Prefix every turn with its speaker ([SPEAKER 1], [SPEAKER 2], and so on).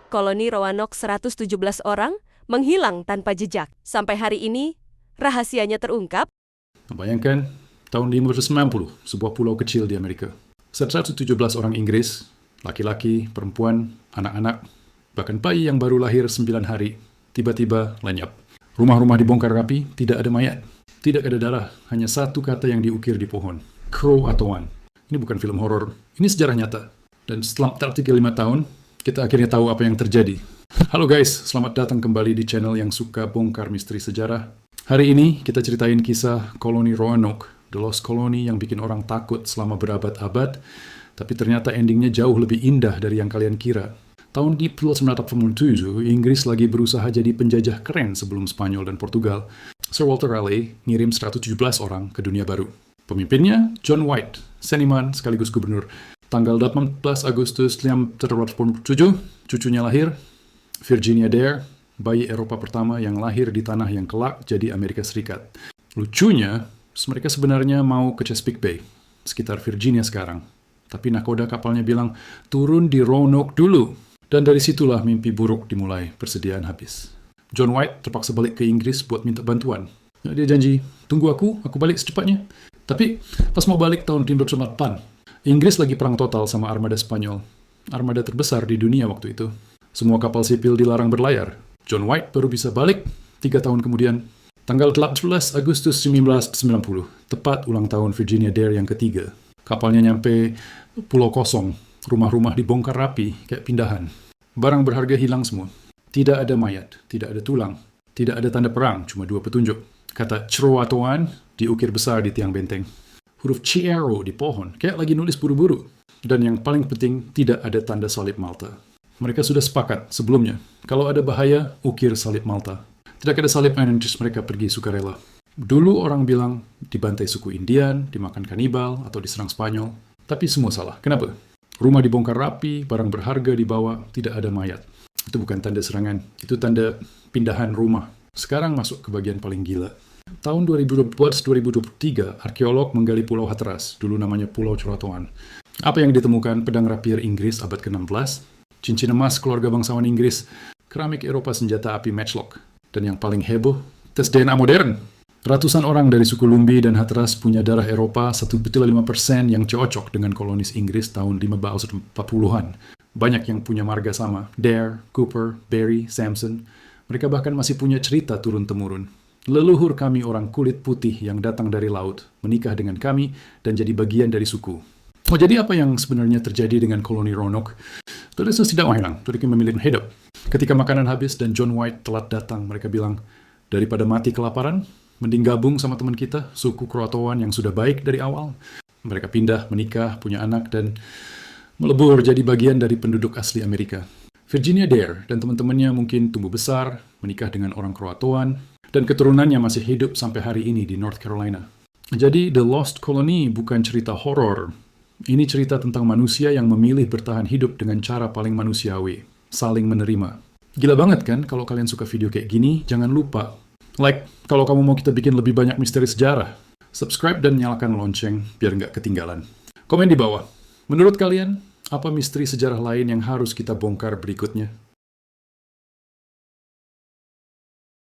[SPEAKER 1] koloni Roanoke 117 orang menghilang tanpa jejak. Sampai hari ini, rahasianya terungkap.
[SPEAKER 2] Bayangkan, tahun 1590, sebuah pulau kecil di Amerika. 117 orang Inggris, laki-laki, perempuan, anak-anak, bahkan bayi yang baru lahir 9 hari, tiba-tiba lenyap. Rumah-rumah dibongkar rapi, tidak ada mayat. Tidak ada darah, hanya satu kata yang diukir di pohon. Croatoan. Ini bukan film horor, ini sejarah nyata. Dan setelah 35 tahun, kita akhirnya tahu apa yang terjadi. Halo guys, selamat datang kembali di channel yang suka bongkar misteri sejarah. Hari ini kita ceritain kisah koloni Roanoke, The Lost Colony yang bikin orang takut selama berabad-abad, tapi ternyata endingnya jauh lebih indah dari yang kalian kira. Tahun 1987, Inggris lagi berusaha jadi penjajah keren sebelum Spanyol dan Portugal. Sir Walter Raleigh ngirim 117 orang ke dunia baru. Pemimpinnya John White, seniman sekaligus gubernur. Tanggal 18 Agustus 1947, cucunya lahir, Virginia Dare, bayi Eropa pertama yang lahir di tanah yang kelak jadi Amerika Serikat. Lucunya, mereka sebenarnya mau ke Chesapeake Bay, sekitar Virginia sekarang. Tapi nakoda kapalnya bilang, turun di Roanoke dulu. Dan dari situlah mimpi buruk dimulai, persediaan habis. John White terpaksa balik ke Inggris buat minta bantuan. Dia janji, tunggu aku balik secepatnya. Tapi pas mau balik tahun 1908, Inggris lagi perang total sama armada Spanyol. Armada terbesar di dunia waktu itu. Semua kapal sipil dilarang berlayar. John White baru bisa balik 3 tahun kemudian. Tanggal 18 Agustus 1990, tepat ulang tahun Virginia Dare yang ketiga. Kapalnya nyampe pulau kosong. Rumah-rumah dibongkar rapi, kayak pindahan. Barang berharga hilang semua. Tidak ada mayat, tidak ada tulang, tidak ada tanda perang, cuma 2 petunjuk. Kata Croatoan diukir besar di tiang benteng. Huruf Chiaro di pohon, kayak lagi nulis buru-buru. Dan yang paling penting, tidak ada tanda salib Malta. Mereka sudah sepakat sebelumnya, kalau ada bahaya, ukir salib Malta. Tidak ada salib Inggris, mereka pergi sukarela. Dulu orang bilang dibantai suku Indian, dimakan kanibal, atau diserang Spanyol. Tapi semua salah. Kenapa? Rumah dibongkar rapi, barang berharga dibawa, tidak ada mayat. Itu bukan tanda serangan, itu tanda pindahan rumah. Sekarang masuk ke bagian paling gila. Tahun 2023, arkeolog menggali Pulau Hatteras, dulu namanya Pulau Croatoan. Apa yang ditemukan? Pedang rapier Inggris abad ke-16, cincin emas keluarga bangsawan Inggris, keramik Eropa senjata api matchlock, dan yang paling heboh, tes DNA modern. Ratusan orang dari suku Lumbi dan Hatteras punya darah Eropa 1,5% yang cocok dengan kolonis Inggris tahun 1540-an. Banyak yang punya marga sama, Dare, Cooper, Barry, Sampson. Mereka bahkan masih punya cerita turun-temurun. Leluhur kami orang kulit putih yang datang dari laut, menikah dengan kami, dan jadi bagian dari suku. Oh, jadi apa yang sebenarnya terjadi dengan koloni Roanoke? Tulisnya tidak hilang, mereka memilih hidup. Ketika makanan habis dan John White telat datang, mereka bilang, daripada mati kelaparan, mending gabung sama teman kita, suku Croatoan yang sudah baik dari awal. Mereka pindah, menikah, punya anak, dan melebur jadi bagian dari penduduk asli Amerika. Virginia Dare dan teman-temannya mungkin tumbuh besar, menikah dengan orang Croatoan, dan keturunannya masih hidup sampai hari ini di North Carolina. Jadi, The Lost Colony bukan cerita horor. Ini cerita tentang manusia yang memilih bertahan hidup dengan cara paling manusiawi, saling menerima. Gila banget kan kalau kalian suka video kayak gini, jangan lupa like kalau kamu mau kita bikin lebih banyak misteri sejarah. Subscribe dan nyalakan lonceng biar nggak ketinggalan. Komen di bawah. Menurut kalian, apa misteri sejarah lain yang harus kita bongkar berikutnya?